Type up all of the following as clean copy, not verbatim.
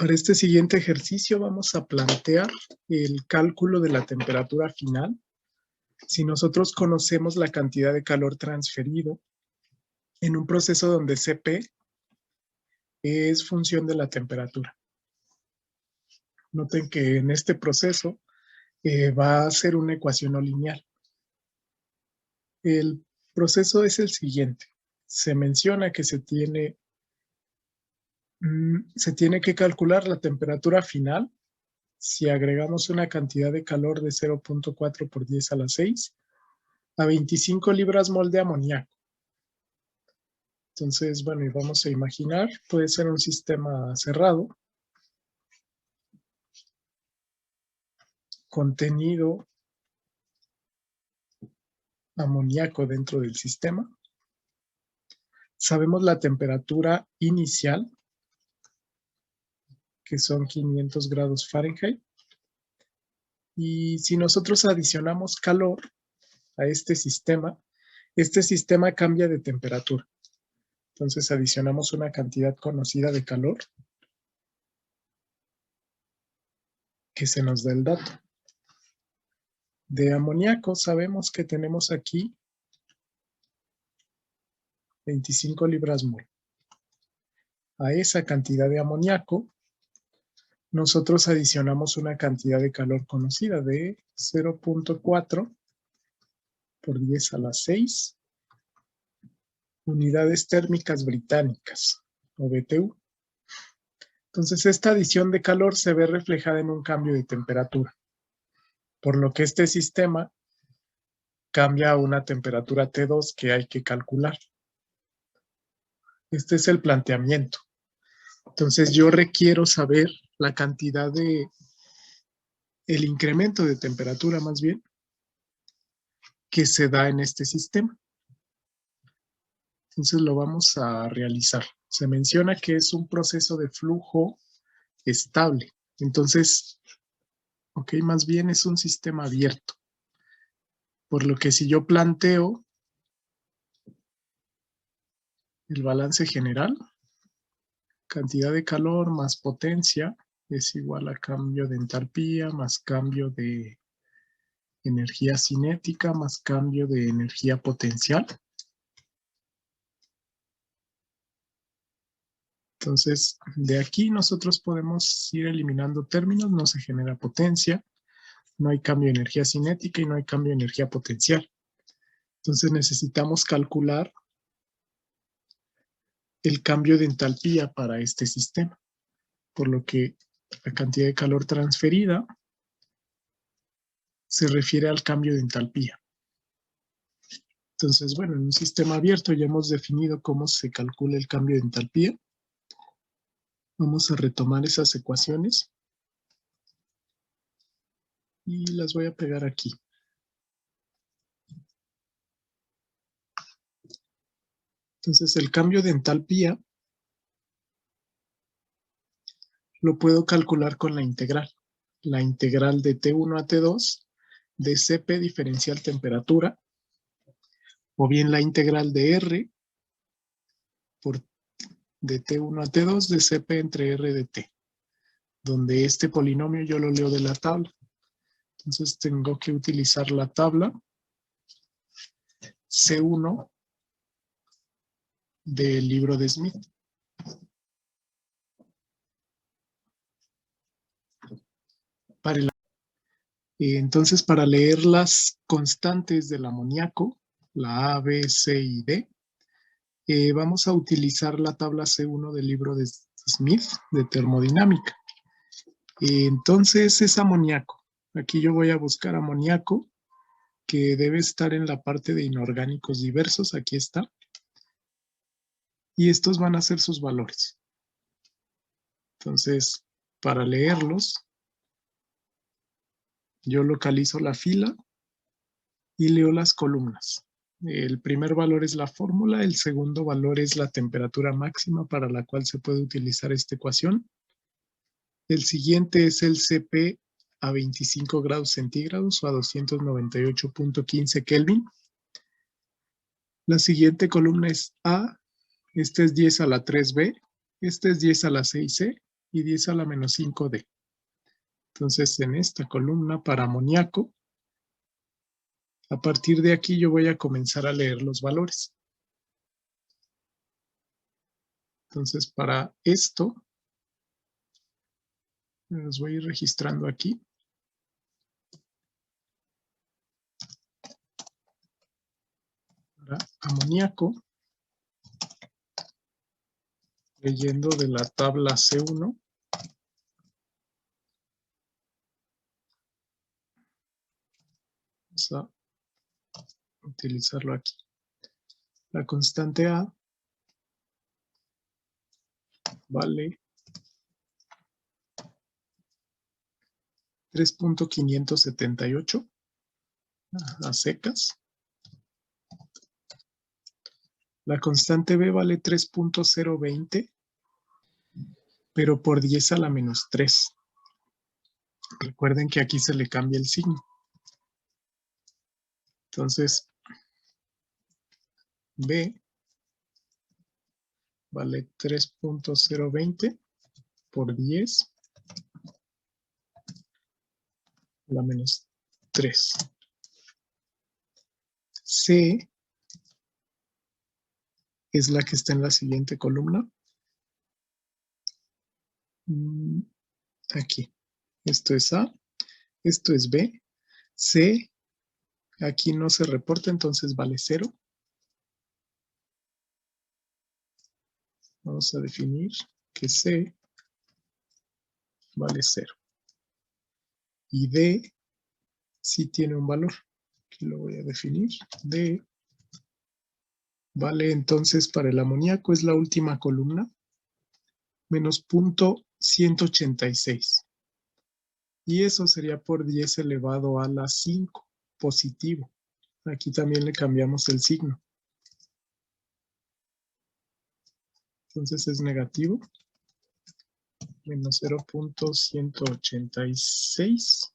Para este siguiente ejercicio vamos a plantear el cálculo de la temperatura final. Si nosotros conocemos la cantidad de calor transferido en un proceso donde Cp es función de la temperatura. Noten que en este proceso va a ser una ecuación no lineal. El proceso es el siguiente. Se menciona que se tiene que calcular la temperatura final si agregamos una cantidad de calor de 0.4 por 10 a la 6 a 25 libras mol de amoníaco. Entonces, bueno, y vamos a imaginar, puede ser un sistema cerrado, contenido amoníaco dentro del sistema. Sabemos la temperatura inicial, que son 500 grados Fahrenheit. Y si nosotros adicionamos calor a este sistema cambia de temperatura. Entonces adicionamos una cantidad conocida de calor que se nos da el dato. De amoníaco sabemos que tenemos aquí 25 libras mol. A esa cantidad de amoníaco nosotros adicionamos una cantidad de calor conocida de 0.4 por 10 a la 6 unidades térmicas británicas, o BTU. Entonces, esta adición de calor se ve reflejada en un cambio de temperatura, por lo que este sistema cambia a una temperatura T2 que hay que calcular. Este es el planteamiento. Entonces, yo requiero saber la cantidad el incremento de temperatura, más bien, que se da en este sistema. Entonces, lo vamos a realizar. Se menciona que es un proceso de flujo estable. Entonces, más bien es un sistema abierto. Por lo que si yo planteo el balance general, cantidad de calor más potencia es igual a cambio de entalpía más cambio de energía cinética más cambio de energía potencial. Entonces, de aquí nosotros podemos ir eliminando términos, no se genera potencia, no hay cambio de energía cinética y no hay cambio de energía potencial. Entonces necesitamos calcular el cambio de entalpía para este sistema, por lo que la cantidad de calor transferida se refiere al cambio de entalpía. Entonces, bueno, en un sistema abierto ya hemos definido cómo se calcula el cambio de entalpía. Vamos a retomar esas ecuaciones y las voy a pegar aquí. Entonces, el cambio de entalpía lo puedo calcular con la integral de T1 a T2 de Cp diferencial temperatura, o bien la integral de R de T1 a T2 de Cp entre R de T, donde este polinomio yo lo leo de la tabla. Entonces tengo que utilizar la tabla C1 del libro de Smith. Entonces, para leer las constantes del amoníaco, la A, B, C y D, vamos a utilizar la tabla C1 del libro de Smith de termodinámica. Entonces, es amoníaco. Aquí yo voy a buscar amoníaco, que debe estar en la parte de inorgánicos diversos. Aquí está. Y estos van a ser sus valores. Entonces, para leerlos, yo localizo la fila y leo las columnas. El primer valor es la fórmula, el segundo valor es la temperatura máxima para la cual se puede utilizar esta ecuación. El siguiente es el Cp a 25 grados centígrados o a 298.15 Kelvin. La siguiente columna es A, este es 10 a la 3B, este es 10 a la 6C y 10 a la menos 5D. Entonces, en esta columna para amoníaco, a partir de aquí yo voy a comenzar a leer los valores. Entonces, para esto, los voy a ir registrando aquí. Para amoníaco, leyendo de la tabla C1. Vamos a utilizarlo aquí. La constante A vale 3.578 a secas. La constante B vale 3.020, pero por 10 a la menos 3. Recuerden que aquí se le cambia el signo. Entonces, B vale 3.020 por 10 a la menos 3. C es la que está en la siguiente columna. Aquí. Esto es A, esto es B. C, aquí no se reporta, entonces vale 0. Vamos a definir que C vale 0. Y D sí tiene un valor. Aquí lo voy a definir. D vale entonces para el amoníaco, es la última columna, menos 0.186. Y eso sería por 10 elevado a la 5, positivo. Aquí también le cambiamos el signo. Entonces es negativo. Menos 0.186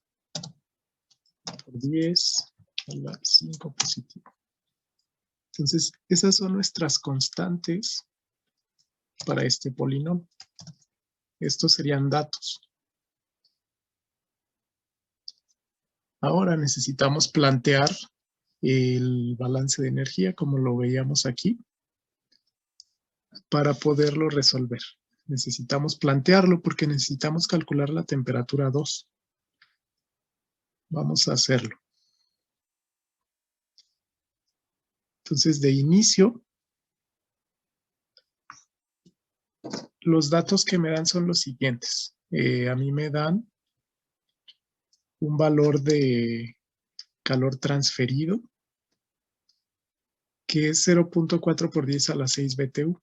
por 10 a la 5 positivo. Entonces, esas son nuestras constantes para este polinomio. Estos serían datos. Ahora necesitamos plantear el balance de energía, como lo veíamos aquí, para poderlo resolver. Necesitamos plantearlo porque necesitamos calcular la temperatura 2. Vamos a hacerlo. Entonces, de inicio, los datos que me dan son los siguientes. A mí me dan un valor de calor transferido, que es 0.4 por 10 a la 6 BTU.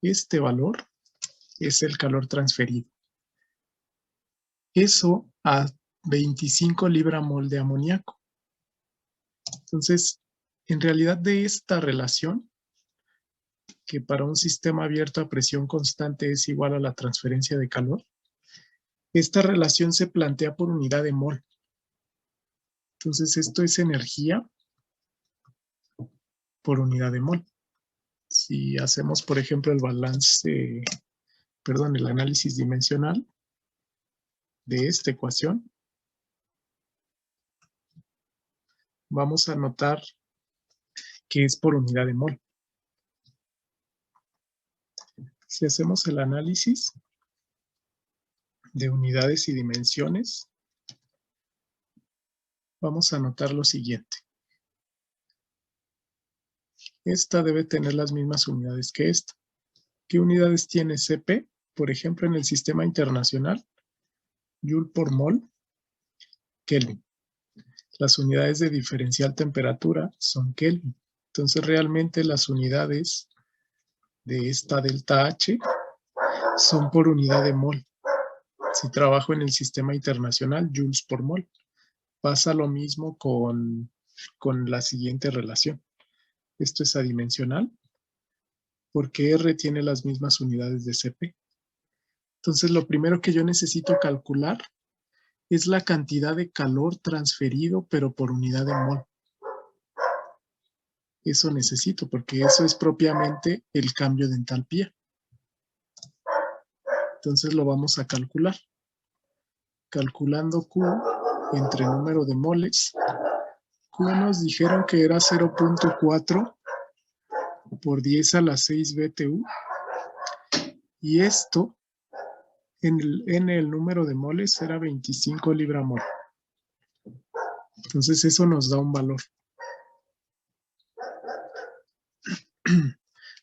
Este valor es el calor transferido. Eso a 25 libra-mol de amoníaco. Entonces, en realidad de esta relación, que para un sistema abierto a presión constante es igual a la transferencia de calor, esta relación se plantea por unidad de mol. Entonces, esto es energía por unidad de mol. Si hacemos, por ejemplo, el análisis dimensional de esta ecuación, vamos a notar que es por unidad de mol. Si hacemos el análisis de unidades y dimensiones, vamos a notar lo siguiente. Esta debe tener las mismas unidades que esta. ¿Qué unidades tiene CP? Por ejemplo, en el sistema internacional, Joule por mol, Kelvin. Las unidades de diferencial temperatura son Kelvin. Entonces, realmente las unidades de esta delta H son por unidad de mol. Si trabajo en el sistema internacional, joules por mol. Pasa lo mismo con la siguiente relación. Esto es adimensional, porque R tiene las mismas unidades de CP. Entonces, lo primero que yo necesito calcular es la cantidad de calor transferido, pero por unidad de mol. Eso necesito porque eso es propiamente el cambio de entalpía. Entonces lo vamos a calcular. Calculando Q entre número de moles. Q nos dijeron que era 0.4 por 10 a la 6 BTU. Y esto en el número de moles era 25 libra-mol. Entonces eso nos da un valor.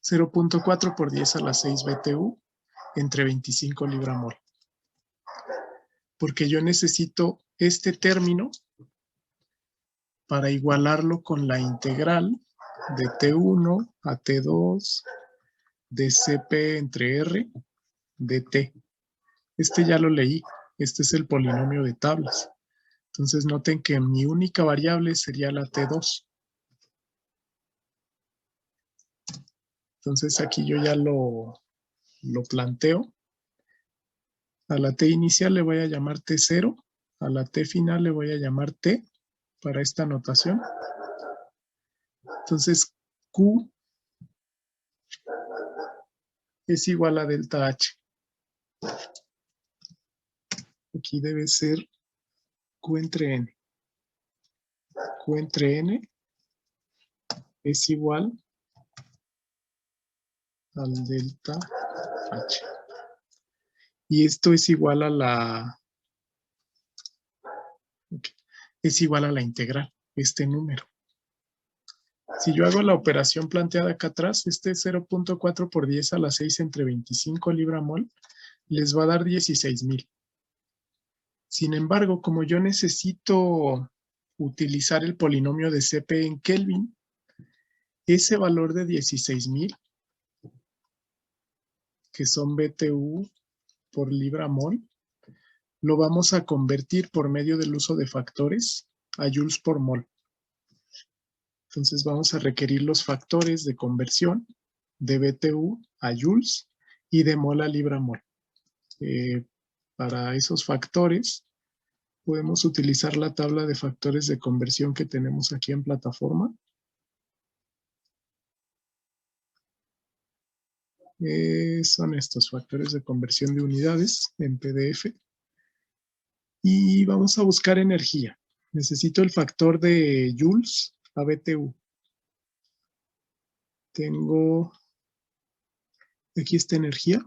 0.4 por 10 a la 6 BTU entre 25 libra-mol. Porque yo necesito este término para igualarlo con la integral de T1 a T2 de Cp entre R de T. Este ya lo leí. Este es el polinomio de tablas. Entonces noten que mi única variable sería la T2. Entonces aquí yo ya lo planteo. A la T inicial le voy a llamar T0. A la T final le voy a llamar T para esta notación. Entonces Q es igual a delta H. Aquí debe ser Q entre N. Q entre N es igual al delta H. Y esto es igual a la... es igual a la integral, este número. Si yo hago la operación planteada acá atrás, este 0.4 por 10 a la 6 entre 25 libra-mol les va a dar 16,000. Sin embargo, como yo necesito utilizar el polinomio de Cp en Kelvin, ese valor de 16,000, que son BTU por libra-mol, lo vamos a convertir por medio del uso de factores a joules por mol. Entonces vamos a requerir los factores de conversión de BTU a joules y de mol a libra-mol. Para esos factores podemos utilizar la tabla de factores de conversión que tenemos aquí en plataforma. Son estos factores de conversión de unidades en PDF. Y vamos a buscar energía. Necesito el factor de joules a BTU. Tengo aquí esta energía.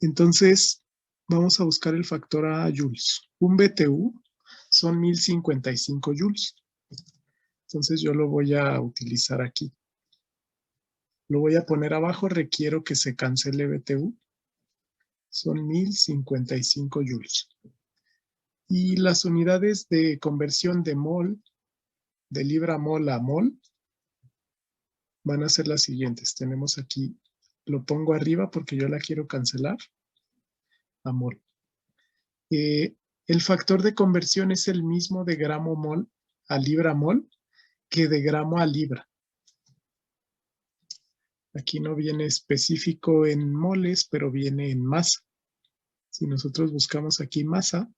Entonces, vamos a buscar el factor a joules. Un BTU son 1055 joules. Entonces, yo lo voy a utilizar aquí. Lo voy a poner abajo. Requiero que se cancele BTU. Son 1055 joules. Y las unidades de conversión de mol, de libra-mol a mol, van a ser las siguientes. Tenemos aquí, lo pongo arriba porque yo la quiero cancelar, a mol. El factor de conversión es el mismo de gramo-mol a libra-mol que de gramo a libra. Aquí no viene específico en moles, pero viene en masa. Si nosotros buscamos aquí masa,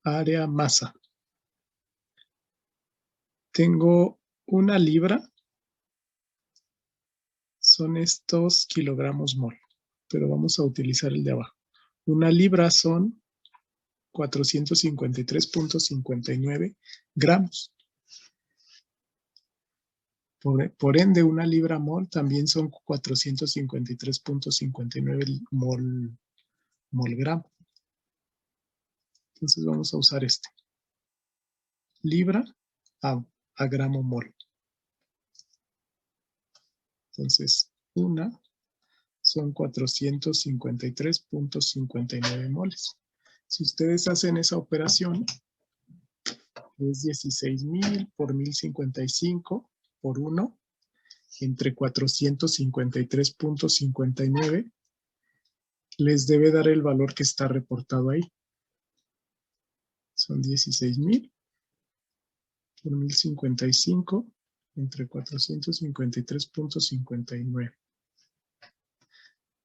área masa. Tengo una libra, son estos kilogramos mol, pero vamos a utilizar el de abajo. Una libra son 453.59 gramos. Por ende, una libra mol también son 453.59 mol gramo. Entonces vamos a usar este. Libra a gramo mol. Entonces, una son 453.59 moles. Si ustedes hacen esa operación, es 16,000 por 1055 por 1 entre 453.59, les debe dar el valor que está reportado ahí. Son 16,000 por 1055 entre 453.59.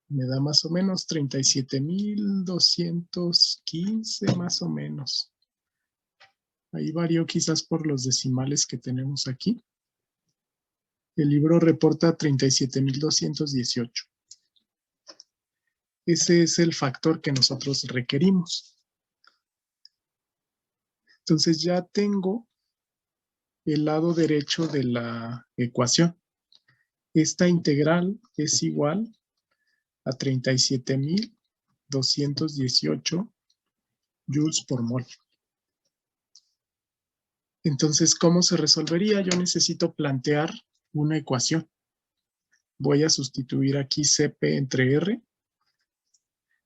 Me da más o menos 37,215 más o menos. Ahí varió quizás por los decimales que tenemos aquí. El libro reporta 37,218. Ese es el factor que nosotros requerimos. Entonces ya tengo el lado derecho de la ecuación. Esta integral es igual a 37,218 joules por mol. Entonces, ¿cómo se resolvería? Yo necesito plantear una ecuación. Voy a sustituir aquí Cp entre R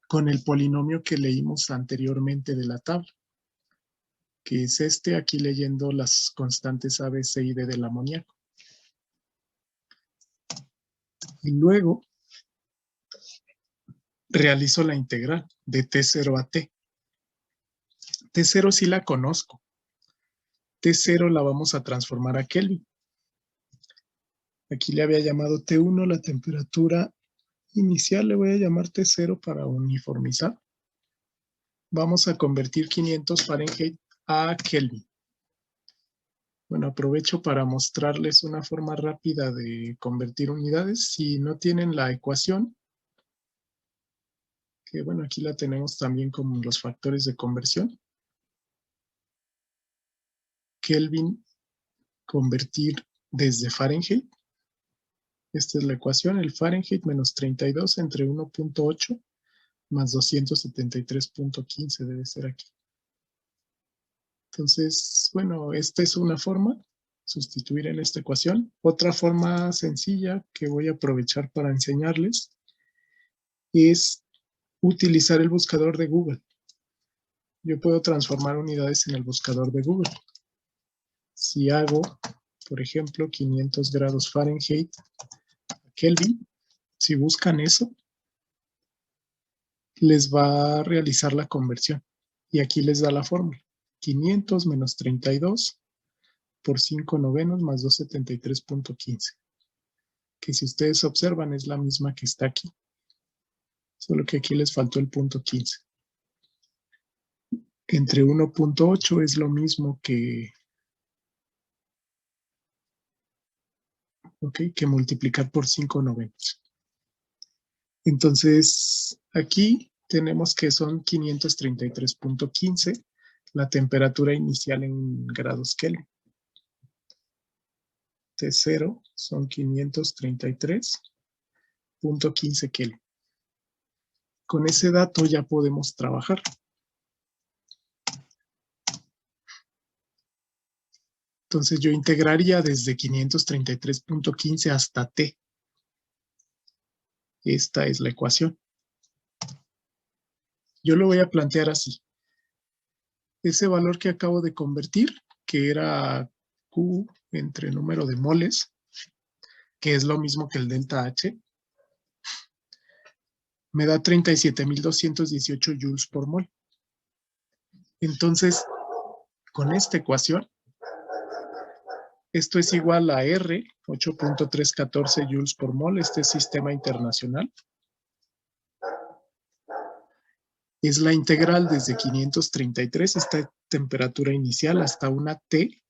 con el polinomio que leímos anteriormente de la tabla, que es este, aquí leyendo las constantes A, B, C y D del amoníaco. Y luego realizo la integral de T0 a T. T0 sí la conozco. T0 la vamos a transformar a Kelvin. Aquí le había llamado T1 la temperatura inicial, le voy a llamar T0 para uniformizar. Vamos a convertir 500 Fahrenheit a Kelvin. Bueno, aprovecho para mostrarles una forma rápida de convertir unidades. Si no tienen la ecuación, que bueno, aquí la tenemos también con los factores de conversión. Kelvin, convertir desde Fahrenheit. Esta es la ecuación, el Fahrenheit menos 32 entre 1.8 más 273.15 debe ser aquí. Entonces, bueno, esta es una forma, sustituir en esta ecuación. Otra forma sencilla que voy a aprovechar para enseñarles es utilizar el buscador de Google. Yo puedo transformar unidades en el buscador de Google. Si hago, por ejemplo, 500 grados Fahrenheit a Kelvin, si buscan eso, les va a realizar la conversión. Y aquí les da la fórmula. 500 menos 32 por 5 novenos más 273.15. Que si ustedes observan es la misma que está aquí. Solo que aquí les faltó el punto 15. Entre 1.8 es lo mismo que multiplicar por 5 novenos. Entonces, aquí tenemos que son 533.15 la temperatura inicial en grados Kelvin. T0 son 533.15 Kelvin. Con ese dato ya podemos trabajar. Entonces yo integraría desde 533.15 hasta T. Esta es la ecuación. Yo lo voy a plantear así. Ese valor que acabo de convertir, que era Q entre número de moles, que es lo mismo que el delta H, me da 37,218 joules por mol. Entonces, con esta ecuación, esto es igual a R, 8.314 joules por mol, este es sistema internacional. Es la integral desde 533, esta temperatura inicial, hasta una T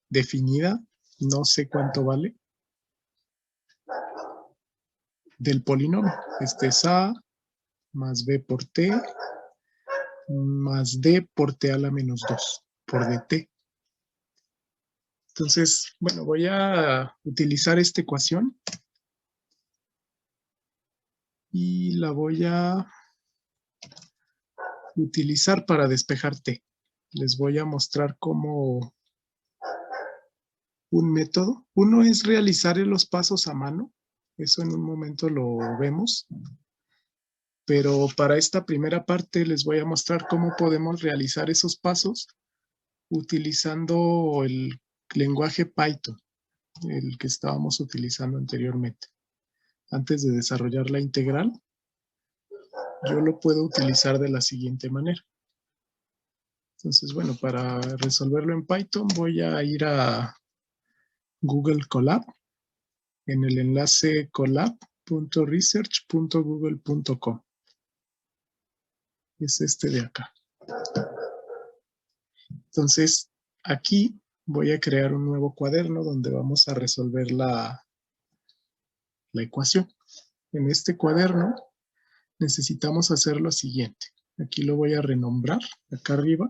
definida, no sé cuánto vale, del polinomio. Este es A más B por T más D por T a la menos 2 por DT. Entonces, bueno, voy a utilizar esta ecuación y la voy a utilizar para despejar T. Les voy a mostrar cómo un método. Uno es realizar los pasos a mano. Eso en un momento lo vemos. Pero para esta primera parte les voy a mostrar cómo podemos realizar esos pasos utilizando el lenguaje Python, el que estábamos utilizando anteriormente. Antes de desarrollar la integral, yo lo puedo utilizar de la siguiente manera. Entonces, bueno, para resolverlo en Python voy a ir a Google Colab en el enlace colab.research.google.com. Es este de acá. Entonces, Aquí voy a crear un nuevo cuaderno donde vamos a resolver la ecuación. En este cuaderno necesitamos hacer lo siguiente. Aquí lo voy a renombrar, acá arriba.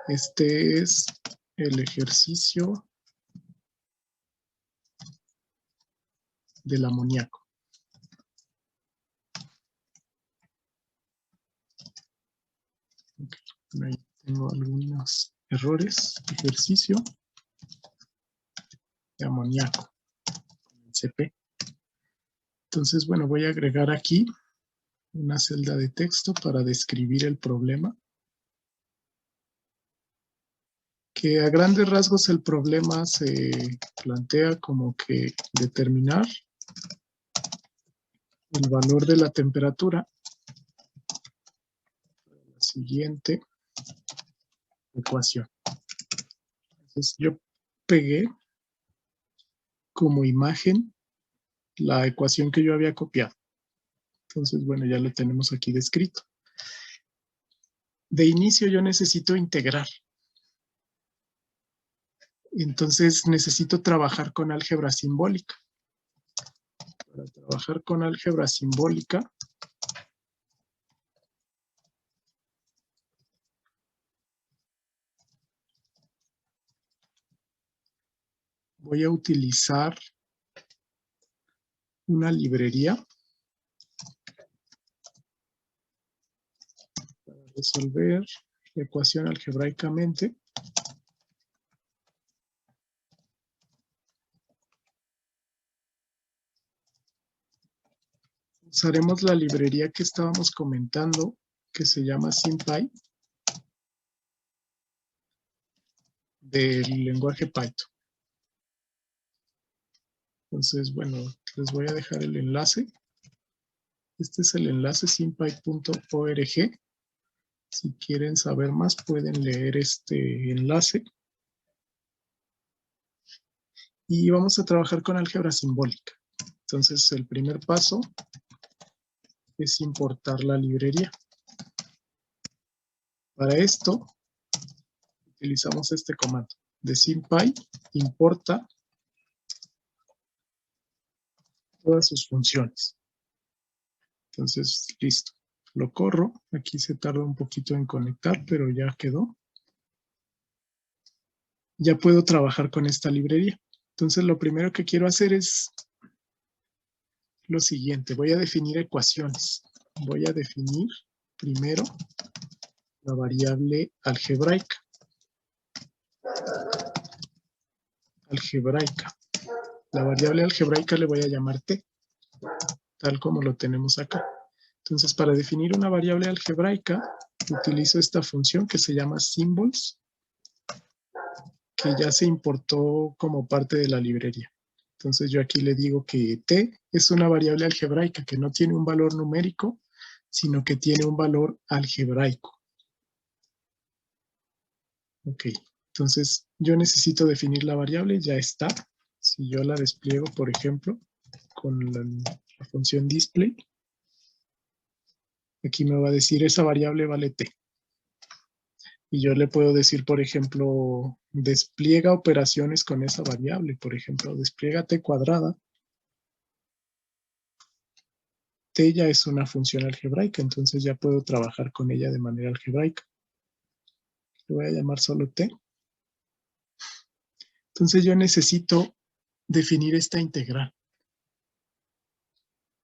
Este es el ejercicio del amoníaco. Okay. Ahí tengo algunos errores. Ejercicio de amoníaco, CP. Entonces, bueno, voy a agregar aquí una celda de texto para describir el problema. Que a grandes rasgos el problema se plantea como que determinar el valor de la temperatura. La siguiente ecuación. Entonces yo pegué como imagen la ecuación que yo había copiado. Entonces, bueno, ya lo tenemos aquí descrito. De inicio yo necesito integrar. Entonces necesito trabajar con álgebra simbólica. Para trabajar con álgebra simbólica, voy a utilizar una librería para resolver la ecuación algebraicamente. Usaremos la librería que estábamos comentando, que se llama SymPy, del lenguaje Python. Entonces, bueno, les voy a dejar el enlace. Este es el enlace sympy.org. Si quieren saber más, pueden leer este enlace. Y vamos a trabajar con álgebra simbólica. Entonces, el primer paso es importar la librería. Para esto, utilizamos este comando de SymPy, importa todas sus funciones. Entonces, listo. Lo corro. Aquí se tarda un poquito en conectar, pero ya quedó. Ya puedo trabajar con esta librería. Entonces, lo primero que quiero hacer es lo siguiente. Voy a definir ecuaciones. Voy a definir primero la variable algebraica. La variable algebraica le voy a llamar t, tal como lo tenemos acá. Entonces, para definir una variable algebraica, utilizo esta función que se llama symbols, que ya se importó como parte de la librería. Entonces, yo aquí le digo que t es una variable algebraica que no tiene un valor numérico, sino que tiene un valor algebraico. Ok, entonces yo necesito definir la variable, ya está. Si yo la despliego, por ejemplo, con la función display, aquí me va a decir esa variable vale t. Y yo le puedo decir, por ejemplo, despliega operaciones con esa variable. Por ejemplo, despliega t cuadrada. T ya es una función algebraica, entonces ya puedo trabajar con ella de manera algebraica. Le voy a llamar solo t. Entonces yo necesito definir esta integral.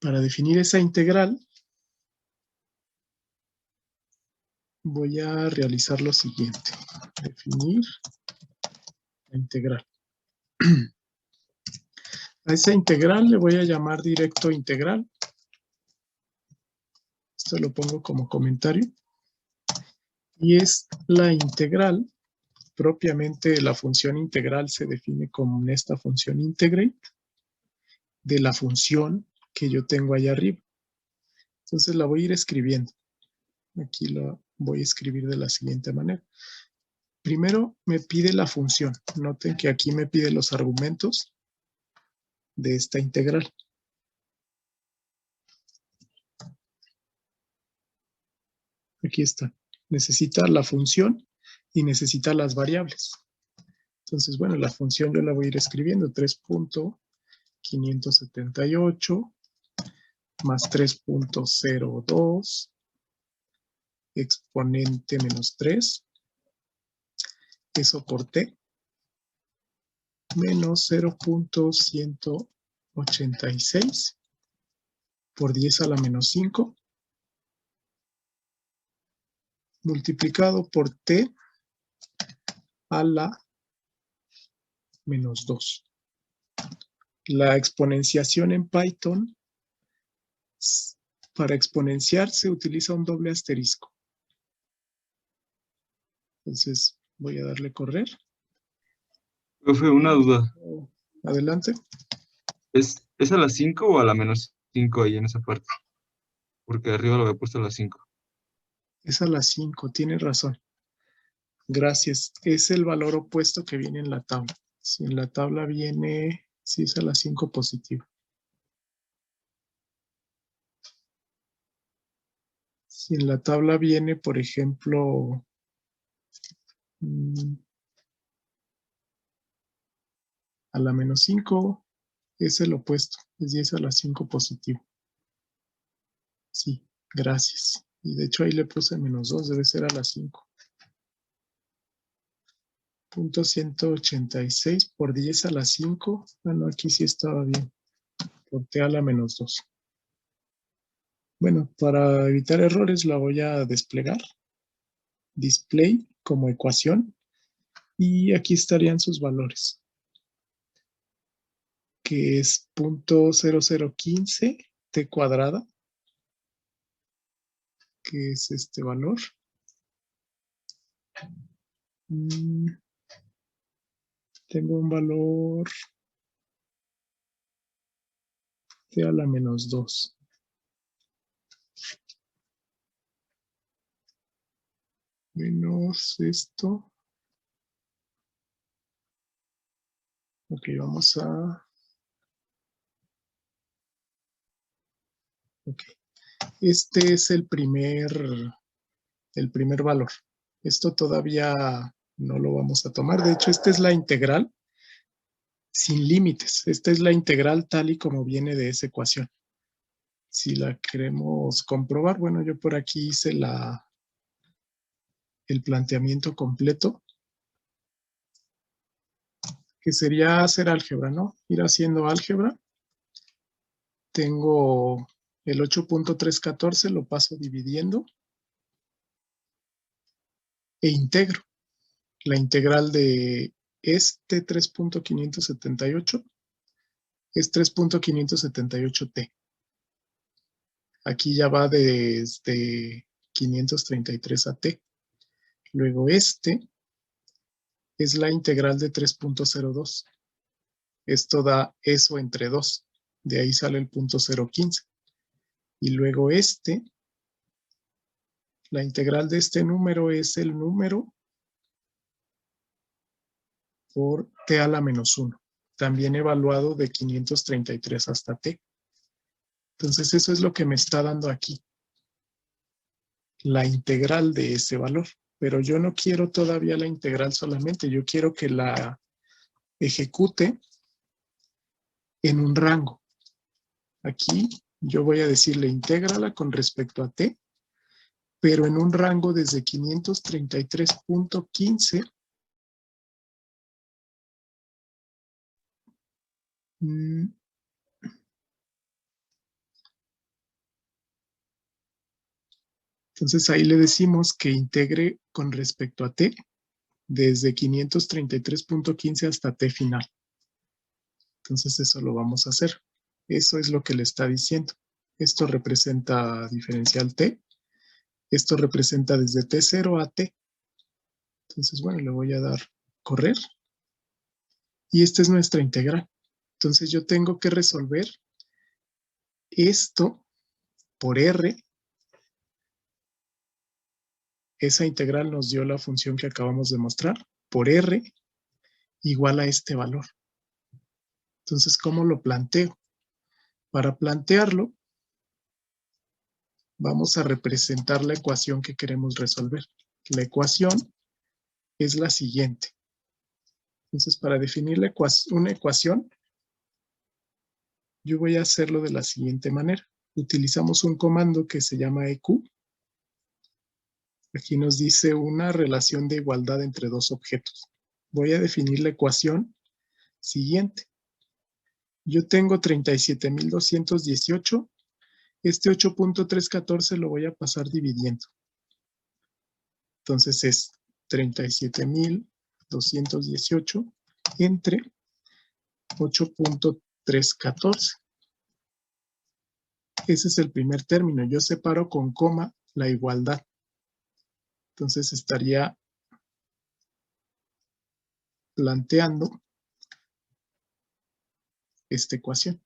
Para definir esa integral, voy a realizar lo siguiente. Definir la integral. A esa integral le voy a llamar directo integral. Esto lo pongo como comentario. Y es la integral, propiamente la función integral se define como esta función integrate de la función que yo tengo allá arriba. Entonces la voy a ir escribiendo. Aquí la voy a escribir de la siguiente manera. Primero me pide la función. Noten que aquí me pide los argumentos de esta integral. Aquí está. Necesita la función y necesita las variables. Entonces, bueno, la función yo la voy a ir escribiendo, 3.578 más 3.02 exponente menos 3, eso por t, menos 0.186 por 10 a la menos 5, multiplicado por t a la menos 2. La exponenciación en Python, para exponenciar se utiliza un doble asterisco. Entonces voy a darle correr. Profe, una duda. Adelante. ¿Es a las 5 o a la menos 5 ahí en esa parte? Porque arriba lo había puesto a las 5. Es a las 5, tiene razón. Gracias. Es el valor opuesto que viene en la tabla. Si en la tabla viene, si es a las 5 positivo. Si en la tabla viene, por ejemplo, a la menos 5, es el opuesto. Es 10 a las 5 positivo. Sí, gracias. Y de hecho ahí le puse menos 2, debe ser a las 5. Punto 186 por 10 a la 5. Bueno, aquí sí estaba bien. Por t a la menos 2. Bueno, para evitar errores la voy a desplegar. Display como ecuación. Y aquí estarían sus valores. Que es 0.0015 t cuadrada. Que es este valor. Tengo un valor t a la menos 2. Menos esto. Ok, vamos a... Ok. Este es el primer valor. Esto todavía no lo vamos a tomar. De hecho, esta es la integral sin límites. Esta es la integral tal y como viene de esa ecuación. Si la queremos comprobar, bueno, yo por aquí hice el planteamiento completo, que sería hacer álgebra, ¿no? Ir haciendo álgebra. Tengo el 8.314, lo paso dividiendo e integro. La integral de este 3.578 es 3.578t. Aquí ya va desde 533 a t. Luego este es la integral de 3.02. Esto da eso entre 2. De ahí sale el punto 0.15. Y luego la integral de este número es el número por t a la menos 1. También evaluado de 533 hasta t. Entonces eso es lo que me está dando aquí. La integral de ese valor. Pero yo no quiero todavía la integral solamente. Yo quiero que la ejecute en un rango. Aquí yo voy a decirle intégrala con respecto a t, pero en un rango desde 533.15 entonces ahí le decimos que integre con respecto a t desde 533.15 hasta t final. Entonces eso lo vamos a hacer. Eso es lo que le está diciendo. Esto representa diferencial t. Esto representa desde t0 a t. Entonces, bueno, le voy a dar correr. Y esta es nuestra integral. Entonces yo tengo que resolver esto por r. Esa integral nos dio la función que acabamos de mostrar. Por r igual a este valor. Entonces, ¿cómo lo planteo? Para plantearlo, vamos a representar la ecuación que queremos resolver. La ecuación es la siguiente. Entonces, para definir una ecuación, yo voy a hacerlo de la siguiente manera. Utilizamos un comando que se llama EQ. Aquí nos dice una relación de igualdad entre dos objetos. Voy a definir la ecuación siguiente. Yo tengo 37.218. Este 8.314 lo voy a pasar dividiendo. Entonces es 37.218 entre 8.314. Ese es el primer término. Yo separo con coma la igualdad. Entonces estaría planteando esta ecuación.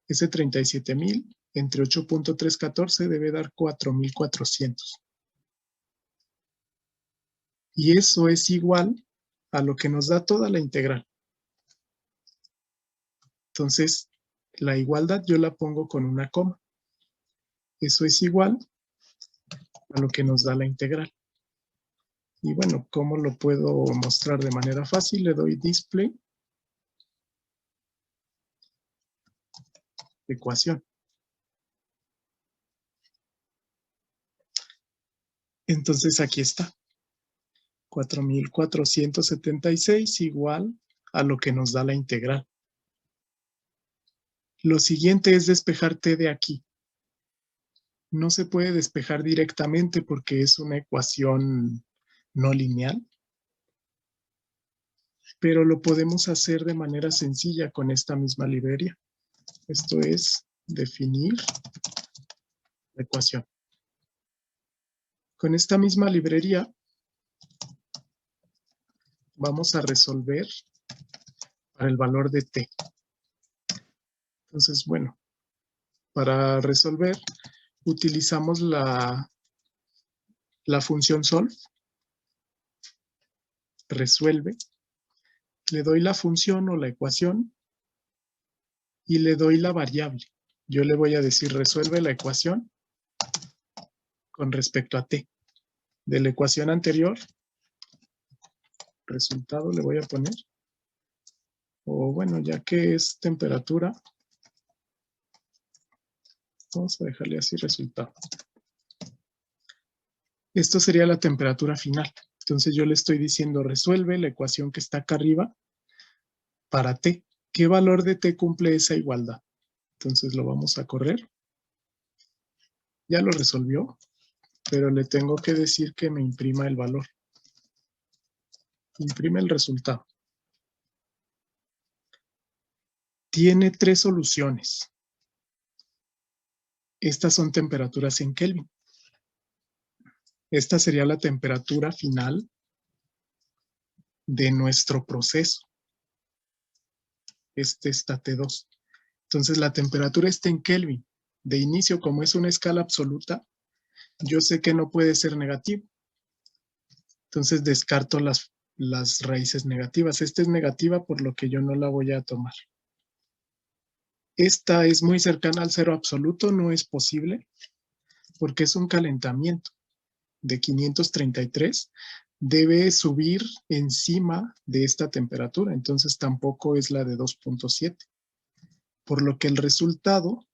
Ese 37.000 entre 8.314 debe dar 4.400. Y eso es igual a lo que nos da toda la integral. Entonces, la igualdad yo la pongo con una coma. Eso es igual a lo que nos da la integral. Y bueno, ¿cómo lo puedo mostrar de manera fácil? Le doy display, ecuación. Entonces aquí está. 4.476 igual a lo que nos da la integral. Lo siguiente es despejar t de aquí. No se puede despejar directamente porque es una ecuación no lineal, pero lo podemos hacer de manera sencilla con esta misma librería. Esto es definir la ecuación. Con esta misma librería vamos a resolver para el valor de t. Entonces, bueno, para resolver utilizamos la función solve, resuelve, le doy la función o la ecuación y le doy la variable. Yo le voy a decir resuelve la ecuación con respecto a t. De la ecuación anterior, resultado le voy a poner, o bueno, ya que es temperatura, vamos a dejarle así resultado. Esto sería la temperatura final. Entonces yo le estoy diciendo resuelve la ecuación que está acá arriba para t. ¿Qué valor de t cumple esa igualdad? Entonces lo vamos a correr. Ya lo resolvió, pero le tengo que decir que me imprima el valor. Imprime el resultado. Tiene 3 soluciones. Estas son temperaturas en Kelvin. Esta sería la temperatura final de nuestro proceso. Este está T2. Entonces la temperatura está en Kelvin. De inicio, como es una escala absoluta, yo sé que no puede ser negativo. Entonces descarto las raíces negativas. Esta es negativa, por lo que yo no la voy a tomar. Esta es muy cercana al cero absoluto, no es posible, porque es un calentamiento de 533. Debe subir encima de esta temperatura, entonces tampoco es la de 2.7. Por lo que el resultado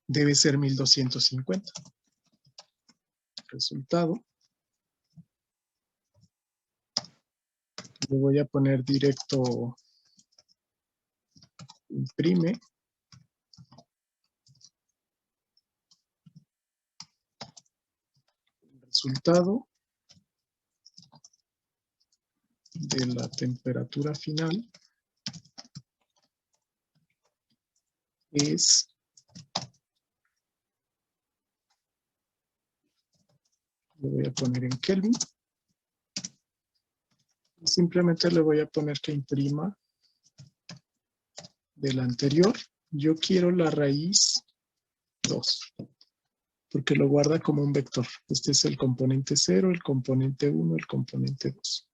debe ser 1250. Resultado. Le voy a poner directo imprime. El resultado de la temperatura final es lo voy a poner en Kelvin. Simplemente le voy a poner que imprima del anterior. Yo quiero la raíz 2, porque lo guarda como un vector. Este es el componente 0, el componente 1, el componente 2.